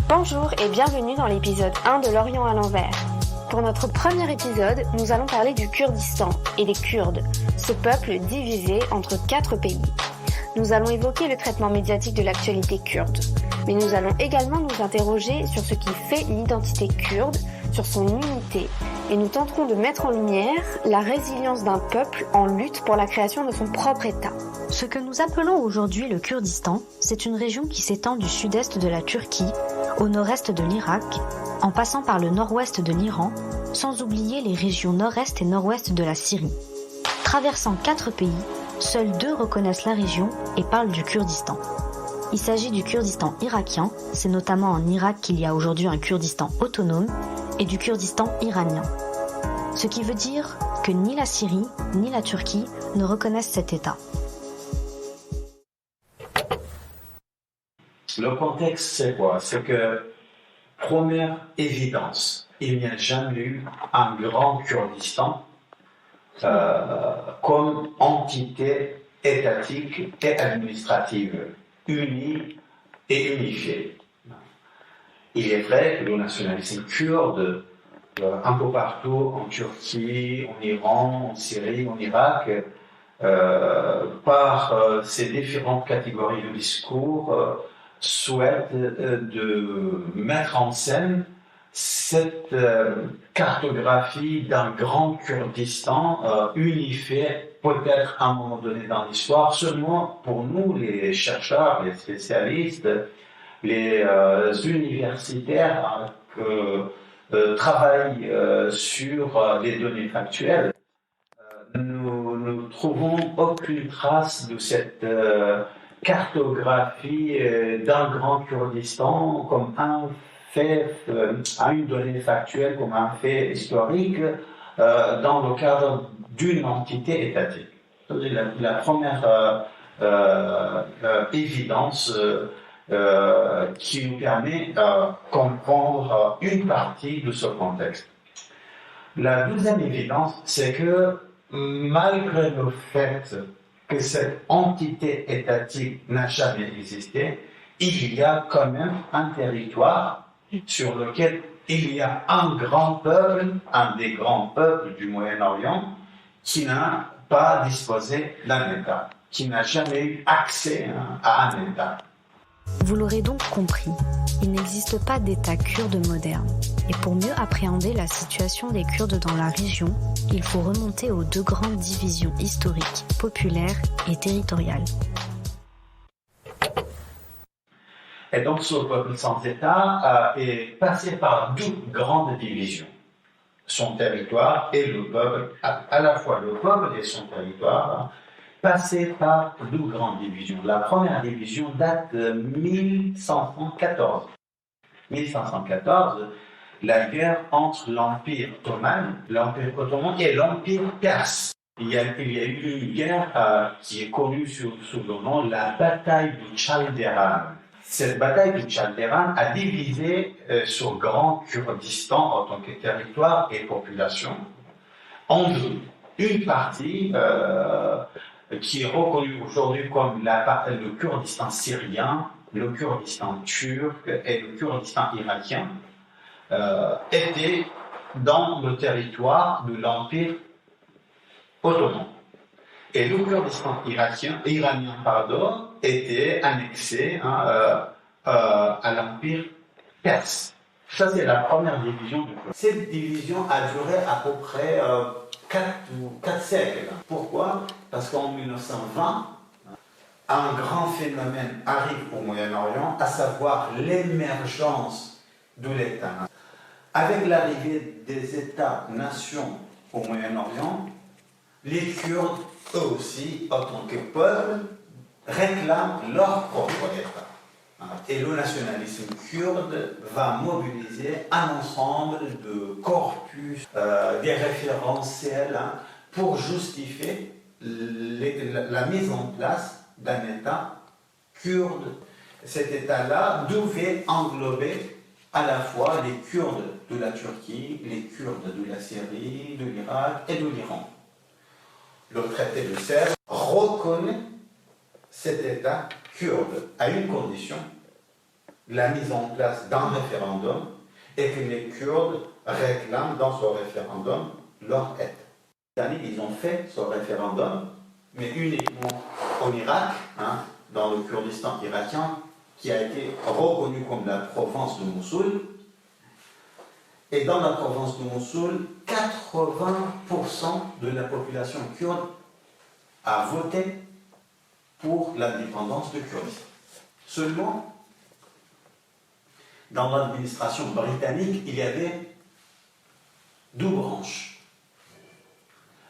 Bonjour et bienvenue dans l'épisode 1 de l'Orient à l'envers. Pour notre premier épisode, nous allons parler du Kurdistan et des Kurdes, ce peuple divisé entre 4 pays. Nous allons évoquer le traitement médiatique de l'actualité kurde, mais nous allons également nous interroger sur ce qui fait l'identité kurde, sur son unité, et nous tenterons de mettre en lumière la résilience d'un peuple en lutte pour la création de son propre État. Ce que nous appelons aujourd'hui le Kurdistan, c'est une région qui s'étend du sud-est de la Turquie, au nord-est de l'Irak, en passant par le nord-ouest de l'Iran, sans oublier les régions nord-est et nord-ouest de la Syrie. Traversant 4 pays, seuls 2 reconnaissent la région et parlent du Kurdistan. Il s'agit du Kurdistan irakien, c'est notamment en Irak qu'il y a aujourd'hui un Kurdistan autonome, et du Kurdistan iranien. Ce qui veut dire que ni la Syrie ni la Turquie ne reconnaissent cet État. Le contexte, c'est quoi? C'est que, première évidence, il n'y a jamais eu un grand Kurdistan comme entité étatique et administrative, unie et unifiée. Il est vrai que le nationalisme kurde, un peu partout, en Turquie, en Iran, en Syrie, en Irak, par ces différentes catégories de discours, souhaite de mettre en scène cette cartographie d'un grand Kurdistan unifié, peut-être à un moment donné dans l'histoire. Seulement pour nous, les chercheurs, les spécialistes, les universitaires qui travaillent sur les données factuelles, nous ne trouvons aucune trace de cette cartographie d'un grand Kurdistan comme un fait, une donnée factuelle, comme un fait historique dans le cadre d'une entité étatique. C'est la première évidence qui nous permet de comprendre une partie de ce contexte. La deuxième évidence, c'est que malgré le fait que cette entité étatique n'a jamais existé, il y a quand même un territoire sur lequel il y a un grand peuple, un des grands peuples du Moyen-Orient, qui n'a pas disposé d'un État, qui n'a jamais eu accès à un État. Vous l'aurez donc compris, il n'existe pas d'État kurde moderne. Et pour mieux appréhender la situation des Kurdes dans la région, il faut remonter aux 2 grandes divisions historiques, populaires et territoriales. Et donc ce peuple sans État est passé par 2 grandes divisions. Son territoire et le peuple, à la fois le peuple et son territoire, passé par 2 grandes divisions. La première division date de 1514. 1514, la guerre entre l'Empire ottoman et l'Empire perse. Il y a eu une guerre qui est connue sous le nom de la bataille du Chalderan. Cette bataille du Chalderan a divisé ce grand Kurdistan en tant que territoire et population en 2. Une partie qui est reconnue aujourd'hui comme le Kurdistan syrien, le Kurdistan turc et le Kurdistan irakien, étaient dans le territoire de l'Empire ottoman. Et le Kurdistan iranien, était annexé à l'Empire perse. Ça, c'est la première division du Kurdistan. Cette division a duré à peu près 4 siècles. Pourquoi? Parce qu'en 1920, un grand phénomène arrive au Moyen-Orient, à savoir l'émergence de l'État. Avec l'arrivée des États-nations au Moyen-Orient, les Kurdes, eux aussi, en tant que peuple, réclament leur propre État. Et le nationalisme kurde va mobiliser un ensemble de corpus, des référentiels pour justifier la mise en place d'un État kurde. Cet État-là devait englober à la fois les Kurdes de la Turquie, les Kurdes de la Syrie, de l'Irak et de l'Iran. Le traité de Sèvres reconnaît cet État kurde à une condition, la mise en place d'un référendum et que les Kurdes réclament dans ce référendum leur aide. Les Britanniques, ils ont fait ce référendum, mais uniquement en Irak, dans le Kurdistan irakien, qui a été reconnu comme la province de Mossoul. Et dans la province de Mossoul, 80% de la population kurde a voté pour l'indépendance du Kurdistan. Seulement, dans l'administration britannique, il y avait deux branches.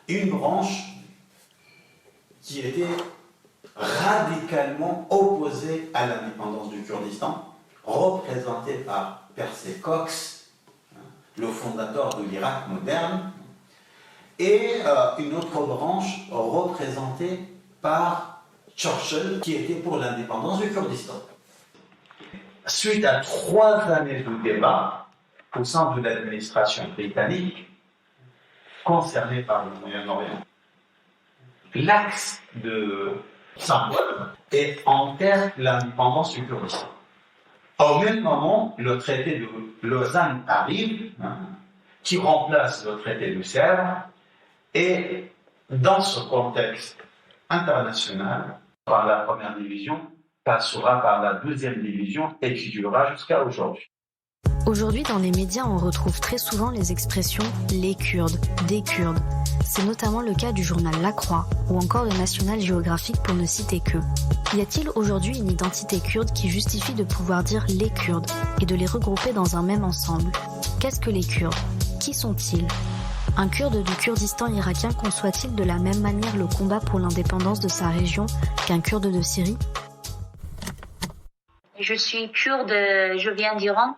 Une branche qui était radicalement opposée à l'indépendance du Kurdistan, représentée par Percy Cox, le fondateur de l'Irak moderne, et une autre branche représentée par Churchill, qui était pour l'indépendance du Kurdistan. Suite à 3 années de débat au sein de l'administration britannique concernée par le Moyen-Orient, l'axe de symbole est en terre l'indépendance du Kurdistan. Au même moment, le traité de Lausanne arrive, qui remplace le traité de Sèvres, et dans ce contexte international, par la première division, passera par la deuxième division et qui durera jusqu'à aujourd'hui. Aujourd'hui, dans les médias, on retrouve très souvent les expressions « les Kurdes »,« des Kurdes ». C'est notamment le cas du journal La Croix ou encore de National Geographic pour ne citer que. Y a-t-il aujourd'hui une identité kurde qui justifie de pouvoir dire « les Kurdes » et de les regrouper dans un même ensemble ? Qu'est-ce que les Kurdes ? Qui sont-ils ? Un Kurde du Kurdistan irakien conçoit-il de la même manière le combat pour l'indépendance de sa région qu'un Kurde de Syrie ? Je suis kurde, je viens d'Iran.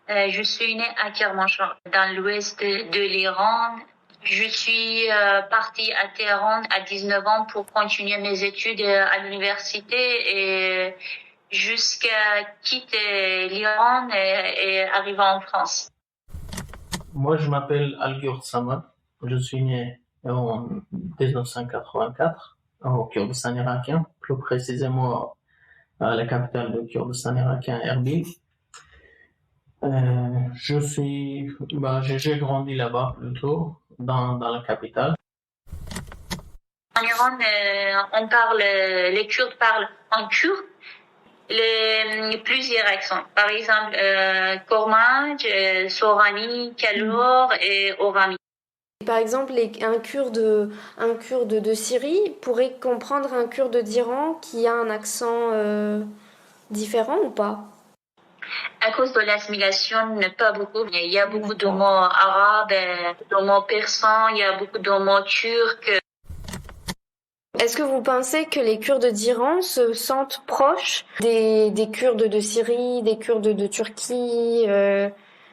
Je suis née à Kermanshah, dans l'ouest de l'Iran. Je suis partie à Téhéran à 19 ans pour continuer mes études à l'université et jusqu'à quitter l'Iran et arriver en France. Moi, je m'appelle Algurt Samad. Je suis né en 1984 au Kurdistan irakien, plus précisément à la capitale du Kurdistan irakien, Erbil. J'ai grandi là-bas plutôt, dans la capitale. En Iran, les Kurdes parlent en kurde plusieurs accents. Par exemple, Kormaj, Sorani, Kalor et Orami. Par exemple, un Kurde de Syrie pourrait comprendre un Kurde d'Iran qui a un accent différent ou pas ? À cause de l'assimilation, pas beaucoup. Il y a beaucoup de mots arabes, de mots persans, il y a beaucoup de mots turcs. Est-ce que vous pensez que les Kurdes d'Iran se sentent proches des Kurdes de Syrie, des Kurdes de Turquie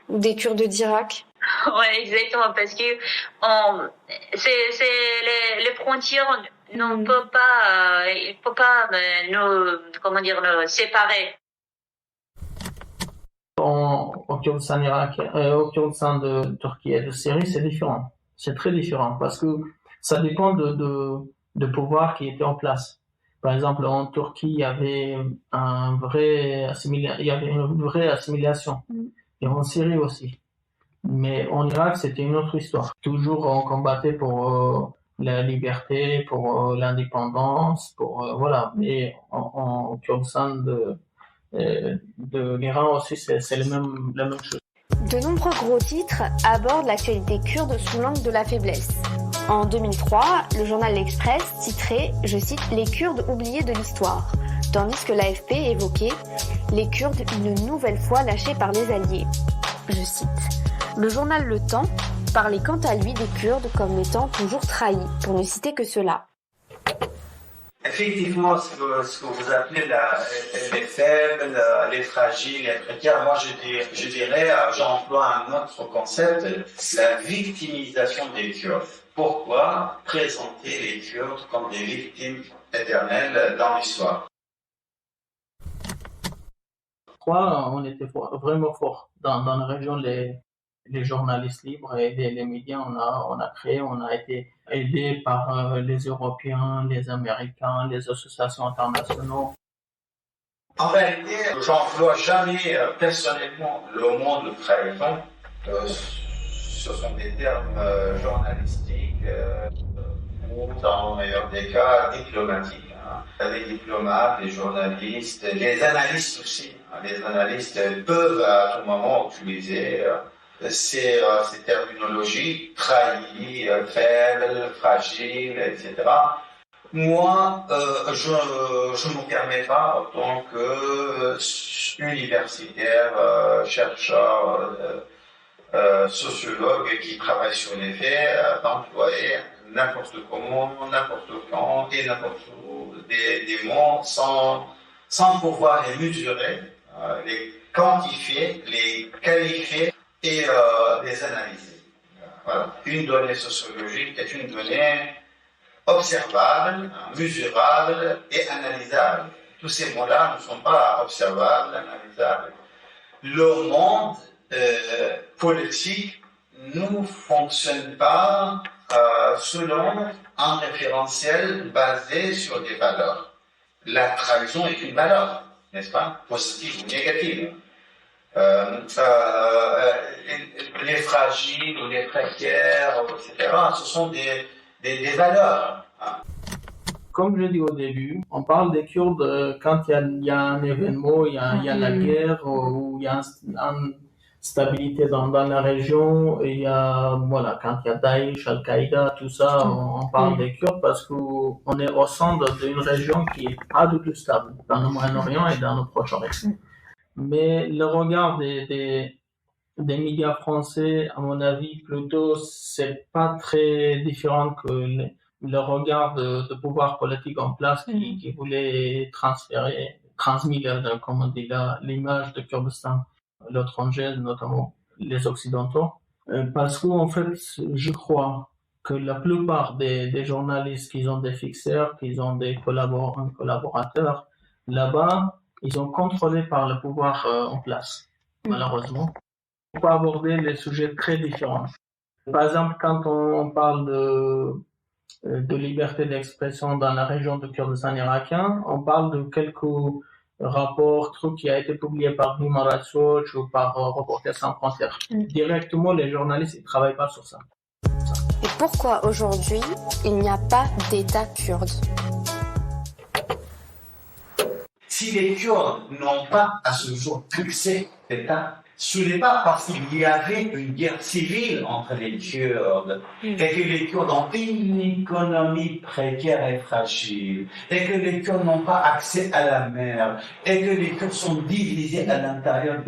ou des Kurdes d'Irak ? Ouais, exactement, parce que les frontières ne peuvent pas, il faut pas nous séparer. Au Kurdistan irakien, au Kurdistan de Turquie et de Syrie, c'est différent. C'est très différent parce que ça dépend de pouvoir qui était en place. Par exemple, en Turquie, il y avait une vraie assimilation. Et en Syrie aussi. Mais en Irak, c'était une autre histoire. Toujours, on combattait pour la liberté, pour l'indépendance, voilà. Mais en Kurdistan de l'Iran aussi, c'est la même chose. De nombreux gros titres abordent l'actualité kurde sous l'angle de la faiblesse. En 2003, le journal L'Express titrait, je cite, « Les Kurdes oubliés de l'histoire », tandis que l'AFP évoquait « Les Kurdes une nouvelle fois lâchés par les Alliés ». Je cite. Le journal Le Temps parlait quant à lui des Kurdes comme étant toujours trahis, pour ne citer que cela. Effectivement, ce que vous appelez les faibles, les fragiles, les précaires, moi je dirais, j'emploie un autre concept, la victimisation des Kurdes. Pourquoi présenter les Kurdes comme des victimes éternelles dans l'histoire ? On était vraiment fort dans la région, les journalistes libres et les médias, on a été aidés par les Européens, les Américains, les associations internationales. En réalité, j'emploie jamais personnellement le mot de trahison. Ce sont des termes journalistiques ou, dans le meilleur des cas, diplomatiques. Les diplomates, les journalistes, les analystes aussi. Les analystes peuvent à tout moment utiliser ces terminologies, trahi, faible, fragile, etc. Moi, je ne me permets pas, en tant qu'universitaire, chercheur, sociologue qui travaille sur les faits, d'employer n'importe comment, n'importe quand et n'importe où des mots sans pouvoir les mesurer, les quantifier, les qualifier et les analyser. Voilà. Une donnée sociologique est une donnée observable, mesurable et analysable. Tous ces mots-là ne sont pas observables, analysables. Le monde politique ne fonctionne pas selon un référentiel basé sur des valeurs. La trahison est une valeur, n'est-ce pas, positive ou négative. Les fragiles ou les précaires, etc., ce sont des valeurs. Comme je dis au début, on parle des Kurdes quand il y a un événement, il y a la guerre, ou il y a une stabilité dans la région, et il y a, voilà, quand il y a Daesh, Al-Qaïda, tout ça, on parle des Kurdes parce qu'on est au centre d'une région qui est pas du tout stable, dans le Moyen-Orient et dans le Proche-Orient. Mais le regard des médias français, à mon avis, plutôt, c'est pas très différent que le regard de pouvoir politique en place qui voulait transmettre, comme on dit là, l'image de Kurdistan à l'étranger, notamment les Occidentaux. Parce qu'en fait, je crois que la plupart des journalistes qui ont des fixeurs, qui ont des collaborateurs là-bas, ils sont contrôlés par le pouvoir en place, malheureusement. On peut aborder les sujets très différents. Par exemple, quand on parle de liberté d'expression dans la région de Kurdistan irakien, on parle de quelques rapports, trucs qui a été publié par Human Rights Watch ou par Reporters sans frontières. Directement, les journalistes, ils travaillent pas sur ça. Et pourquoi aujourd'hui, il n'y a pas d'État kurde ? Si les Kurdes n'ont pas à ce jour accès à l'État, ce n'est pas parce qu'il y avait une guerre civile entre les Kurdes et que les Kurdes ont une économie précaire et fragile et que les Kurdes n'ont pas accès à la mer et que les Kurdes sont divisés à l'intérieur.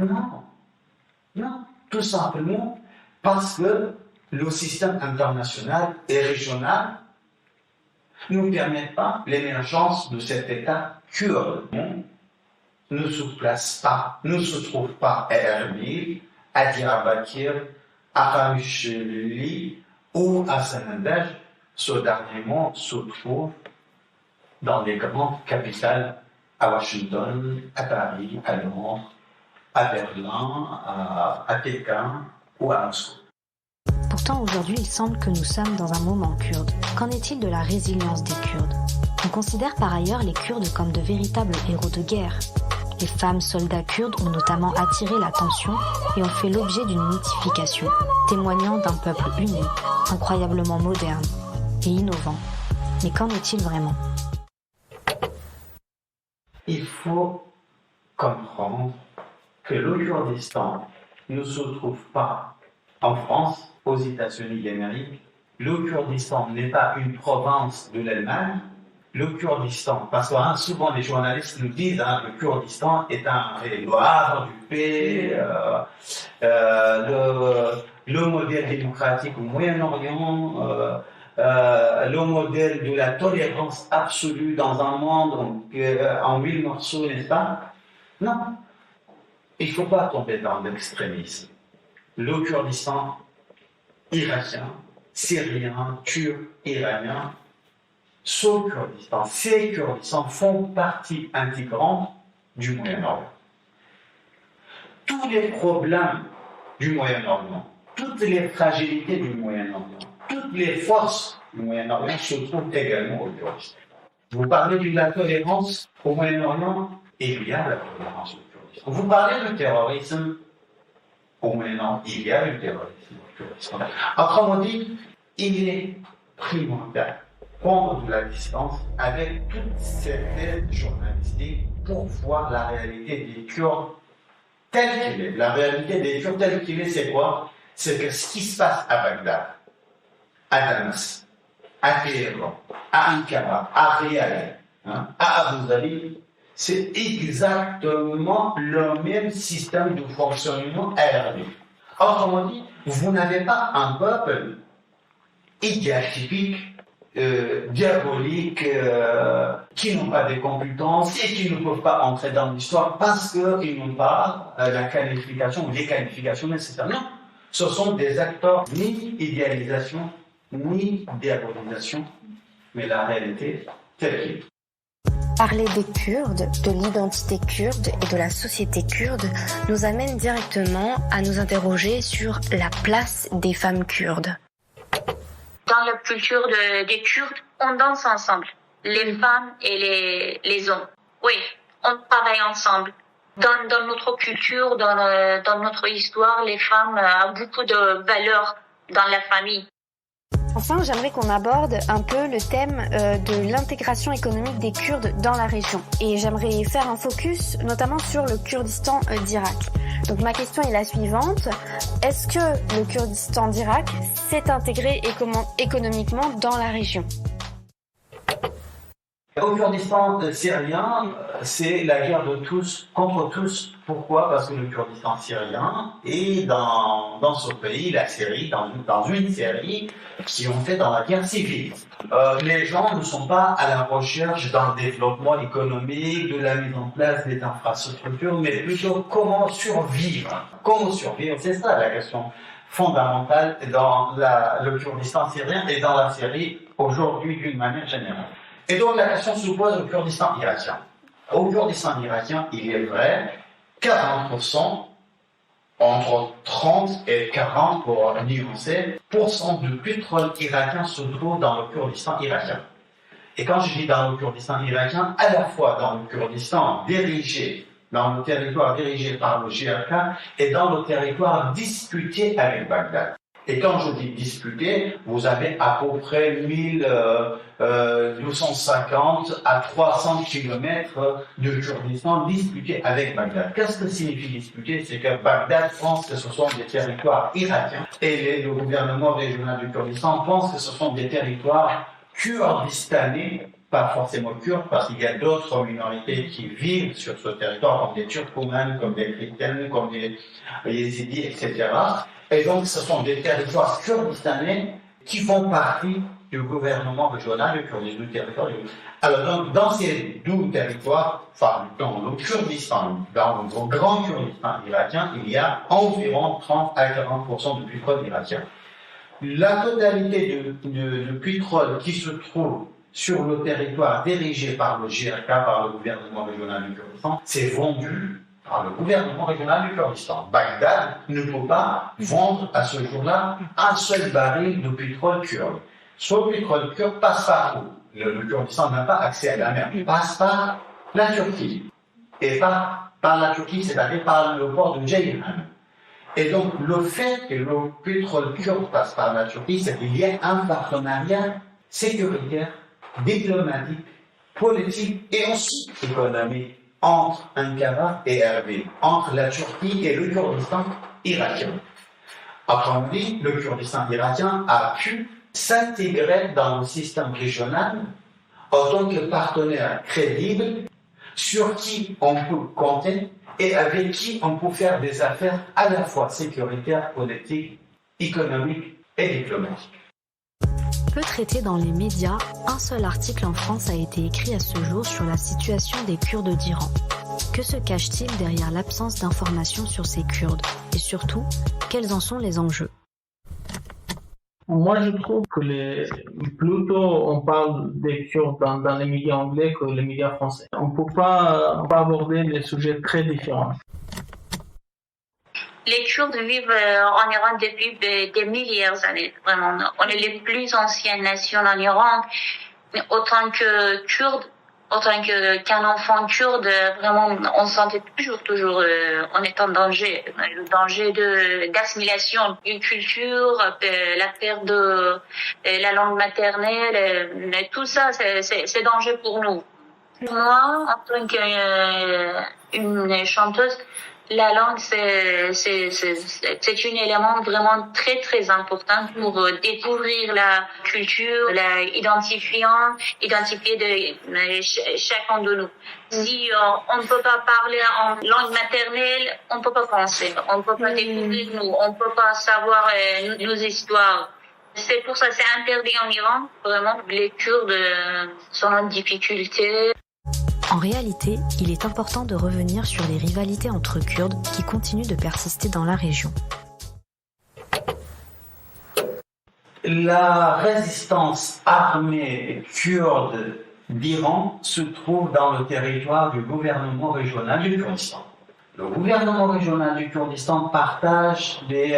Non, tout simplement parce que le système international et régional ne permet pas l'émergence de cet État kurde. Ne se place pas, ne se trouve pas à Erbil, à Diyarbakir, à Khamishli ou à Sanandaj. Ce dernier mot se trouve dans les grandes capitales, à Washington, à Paris, à Londres, à Berlin, à Pékin ou à Moscou. Pourtant, aujourd'hui, il semble que nous sommes dans un moment kurde. Qu'en est-il de la résilience des Kurdes ? On considère par ailleurs les Kurdes comme de véritables héros de guerre. Les femmes soldats kurdes ont notamment attiré l'attention et ont fait l'objet d'une mythification, témoignant d'un peuple uni, incroyablement moderne et innovant. Mais qu'en est-il vraiment ? Il faut comprendre que le Kurdistan ne se trouve pas en France, aux États-Unis d'Amérique. Le Kurdistan n'est pas une province de l'Allemagne. Le Kurdistan, parce que souvent les journalistes nous disent le Kurdistan est le havre du paix, le modèle démocratique au Moyen-Orient, le modèle de la tolérance absolue dans un monde en 1000 morceaux, n'est-ce pas ? Non, il ne faut pas tomber dans l'extrémisme. Le Kurdistan irakien, syrien, turc, iranien, ces Kurdistans font partie intégrante du Moyen-Orient. Tous les problèmes du Moyen-Orient, toutes les fragilités du Moyen-Orient, toutes les forces du Moyen-Orient se trouvent également au Kurdistan. Vous parlez de la tolérance au Moyen-Orient, il y a la tolérance au Kurdistan. Vous parlez de terrorisme, ou maintenant, il y a du terrorisme au Kurdistan. Autrement dit, il est primordial prendre de la distance avec toute cette aide journalistique pour voir la réalité des Kurdes telle qu'il est. La réalité des Kurdes telle qu'il est, c'est quoi? C'est que ce qui se passe à Bagdad, à Damas, à Téhéran, à Ankara, à Riyad, à Abu Dhabi, c'est exactement le même système de fonctionnement RD. Autrement dit, vous n'avez pas un peuple idéatypique, diaboliques, qui n'ont pas des compétences et qui ne peuvent pas entrer dans l'histoire parce qu'ils n'ont pas la qualification ou les qualifications nécessaires. Non, ce sont des acteurs ni idéalisation, ni diabolisation, mais la réalité telle qu'elle est. Parler des Kurdes, de l'identité kurde et de la société kurde nous amène directement à nous interroger sur la place des femmes kurdes. Dans la culture des Kurdes, on danse ensemble, les femmes et les hommes. Oui, on travaille ensemble. Dans notre culture, dans notre histoire, les femmes ont beaucoup de valeur dans la famille. Enfin, j'aimerais qu'on aborde un peu le thème de l'intégration économique des Kurdes dans la région. Et j'aimerais faire un focus notamment sur le Kurdistan d'Irak. Donc ma question est la suivante. Est-ce que le Kurdistan d'Irak s'est intégré économiquement dans la région ? Au Kurdistan syrien, c'est la guerre de tous contre tous. Pourquoi? Parce que le Kurdistan syrien est dans ce pays, la Syrie, dans une série qui ont fait dans la guerre civile. Les gens ne sont pas à la recherche d'un développement économique, de la mise en place des infrastructures, mais plutôt comment survivre. Comment survivre, c'est ça la question fondamentale dans le Kurdistan syrien et dans la Syrie aujourd'hui d'une manière générale. Et donc la question se pose au Kurdistan irakien. Au Kurdistan irakien, il est vrai, 40%, entre 30 et 40 pour nuancer, de pétrole irakien se trouve dans le Kurdistan irakien. Et quand je dis dans le Kurdistan irakien, à la fois dans le Kurdistan dans le territoire dirigé par le GRK et dans le territoire disputé avec Bagdad. Et quand je dis disputé, vous avez à peu près 1250 à 300 kilomètres de Kurdistan disputé avec Bagdad. Qu'est-ce que signifie disputé? C'est que Bagdad pense que ce sont des territoires irakiens et le gouvernement régional du Kurdistan pense que ce sont des territoires kurdistanais, pas forcément kurdes, parce qu'il y a d'autres minorités qui vivent sur ce territoire, comme des Turkmènes, comme des chrétiens, comme des yézidis, etc. Et donc, ce sont des territoires kurdistanais qui font partie du gouvernement régional du territoire. Alors, donc, dans ces 12 territoires, enfin, dans le Kurdistan, dans le grand Kurdistan irakien, il y a environ 30 à 40% de pétrole irakien. La totalité de pétrole qui se trouve sur le territoire dirigé par le GRK, par le gouvernement régional du Kurdistan, c'est vendu par le gouvernement régional du Kurdistan. Bagdad ne peut pas vendre à ce jour-là un seul baril de pétrole kurde. Ce pétrole kurde passe par où? Le Kurdistan n'a pas accès à la mer. Il passe par la Turquie. Et par la Turquie, c'est-à-dire par le port de Ceyhan. Et donc, le fait que le pétrole kurde passe par la Turquie, c'est qu'il y a un partenariat sécuritaire, diplomatique, politique et aussi économique entre Ankara et Erbil, entre la Turquie et le Kurdistan irakien. Autrement dit, le Kurdistan irakien a pu s'intégrer dans le système régional en tant que partenaire crédible sur qui on peut compter et avec qui on peut faire des affaires à la fois sécuritaires, politiques, économiques et diplomatiques. Peu traité dans les médias, un seul article en France a été écrit à ce jour sur la situation des Kurdes d'Iran. Que se cache-t-il derrière l'absence d'informations sur ces Kurdes? Et surtout, quels en sont les enjeux? Moi, je trouve que plutôt on parle des Kurdes dans les médias anglais que les médias français. On peut pas aborder des sujets très différents. Les Kurdes vivent en Iran depuis des milliers d'années, vraiment. On est les plus anciennes nations en Iran. Autant que Kurdes, En tant qu'un enfant kurde, vraiment, on se sentait toujours, on est en danger. Le danger d'assimilation d'une culture, la perte de la langue maternelle, tout ça, c'est danger pour nous. Moi, en tant qu'une chanteuse, la langue, c'est un élément vraiment très important pour découvrir la culture, identifier chacun de nous. Si on ne peut pas parler en langue maternelle, on ne peut pas penser, on ne peut pas découvrir nous, on ne peut pas savoir nos histoires. C'est pour ça, c'est interdit en Iran. Vraiment, les Kurdes sont en difficulté. En réalité, il est important de revenir sur les rivalités entre Kurdes qui continuent de persister dans la région. La résistance armée kurde d'Iran se trouve dans le territoire du gouvernement régional du Kurdistan. Le gouvernement régional du Kurdistan partage des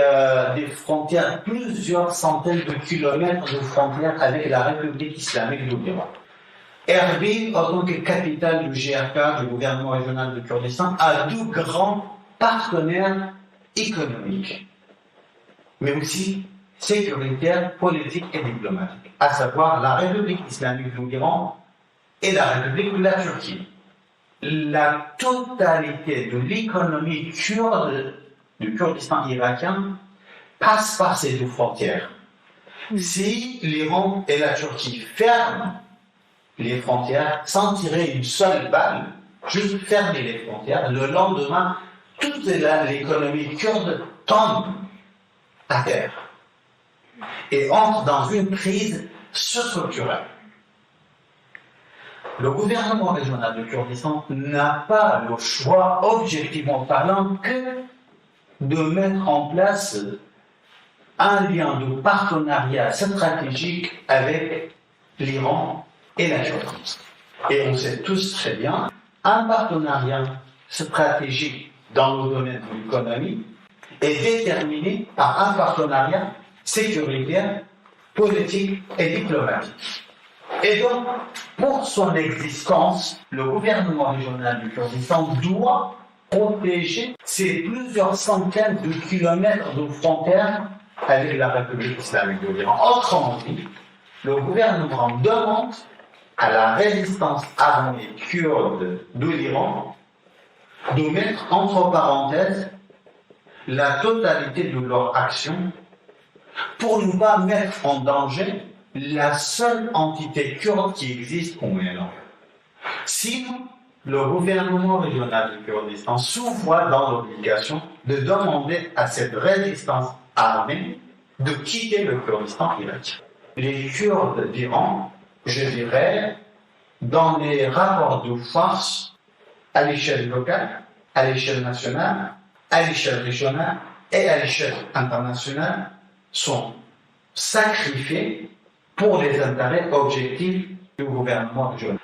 frontières, plusieurs centaines de kilomètres de frontières avec la République islamique de l'Iran. Erbil, en tant que capitale du GRK, du gouvernement régional du Kurdistan, a deux grands partenaires économiques, mais aussi sécuritaires, politiques et diplomatiques, à savoir la République islamique de l'Iran et la République de la Turquie. La totalité de l'économie kurde du Kurdistan irakien passe par ces deux frontières. Si l'Iran et la Turquie ferment les frontières sans tirer une seule balle, juste fermer les frontières, le lendemain, toute l'économie kurde tombe à terre et entre dans une crise structurelle. Le gouvernement régional du Kurdistan n'a pas le choix, objectivement parlant, que de mettre en place un lien de partenariat stratégique avec l'Iran et la Turquie. Et on sait tous très bien, un partenariat stratégique dans le domaine de l'économie est déterminé par un partenariat sécuritaire, politique et diplomatique. Et donc, pour son existence, le gouvernement régional du Kurdistan doit protéger ces plusieurs centaines de kilomètres de frontières avec la République islamique de l'Iran. Autrement dit, le gouvernement demande à la résistance armée kurde de l'Iran de mettre entre parenthèses la totalité de leur action pour ne pas mettre en danger la seule entité kurde qui existe au Moyen-Orient. Sinon, le gouvernement régional du Kurdistan se voit dans l'obligation de demander à cette résistance armée de quitter le Kurdistan irakien. Les Kurdes d'Iran, je dirais, dans les rapports de force à l'échelle locale, à l'échelle nationale, à l'échelle régionale et à l'échelle internationale, sont sacrifiés pour les intérêts objectifs du gouvernement régional.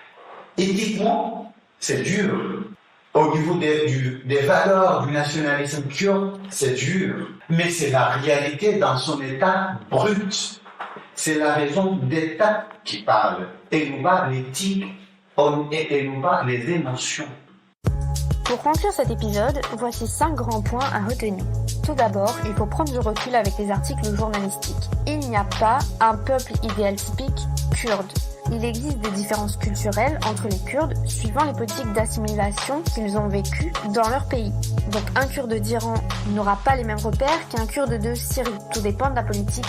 Éthiquement, c'est dur. Au niveau des valeurs du nationalisme kurde, c'est dur. Mais c'est la réalité dans son état brut. C'est la raison d'État qui parle, et non pas l'éthique, et non pas les émotions. Pour conclure cet épisode, voici 5 grands points à retenir. Tout d'abord, il faut prendre du recul avec les articles journalistiques. Il n'y a pas un peuple idéal typique kurde. Il existe des différences culturelles entre les Kurdes suivant les politiques d'assimilation qu'ils ont vécues dans leur pays. Donc un Kurde d'Iran n'aura pas les mêmes repères qu'un Kurde de Syrie. Tout dépend de la politique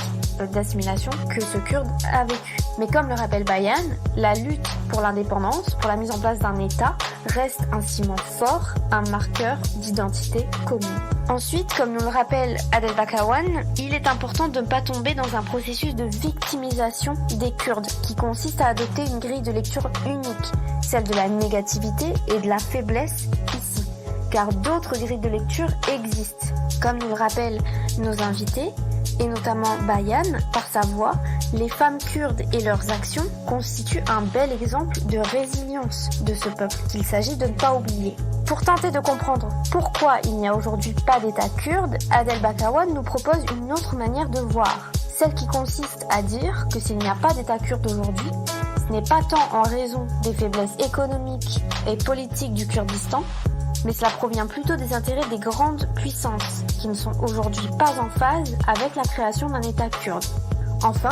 d'assimilation que ce Kurde a vécu. Mais comme le rappelle Bayan, la lutte pour l'indépendance, pour la mise en place d'un État, reste un ciment fort, un marqueur d'identité commune. Ensuite, comme nous le rappelle Adel Bakawan, il est important de ne pas tomber dans un processus de victimisation des Kurdes qui consiste à adopter une grille de lecture unique, celle de la négativité et de la faiblesse ici, car d'autres grilles de lecture existent. Comme nous le rappellent nos invités, et notamment Bayan, par sa voix, les femmes kurdes et leurs actions constituent un bel exemple de résilience de ce peuple qu'il s'agit de ne pas oublier. Pour tenter de comprendre pourquoi il n'y a aujourd'hui pas d'État kurde, Adel Bakawan nous propose une autre manière de voir, celle qui consiste à dire que s'il n'y a pas d'État kurde aujourd'hui, ce n'est pas tant en raison des faiblesses économiques et politiques du Kurdistan, mais cela provient plutôt des intérêts des grandes puissances qui ne sont aujourd'hui pas en phase avec la création d'un État kurde. Enfin,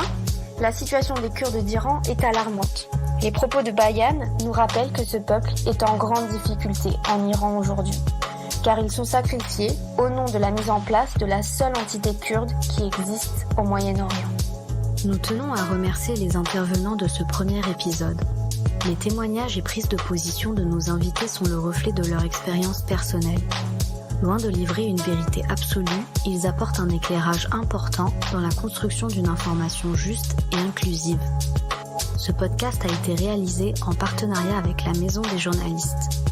la situation des Kurdes d'Iran est alarmante. Les propos de Bayan nous rappellent que ce peuple est en grande difficulté en Iran aujourd'hui, car ils sont sacrifiés au nom de la mise en place de la seule entité kurde qui existe au Moyen-Orient. Nous tenons à remercier les intervenants de ce premier épisode. Les témoignages et prises de position de nos invités sont le reflet de leur expérience personnelle. Loin de livrer une vérité absolue, ils apportent un éclairage important dans la construction d'une information juste et inclusive. Ce podcast a été réalisé en partenariat avec la Maison des journalistes.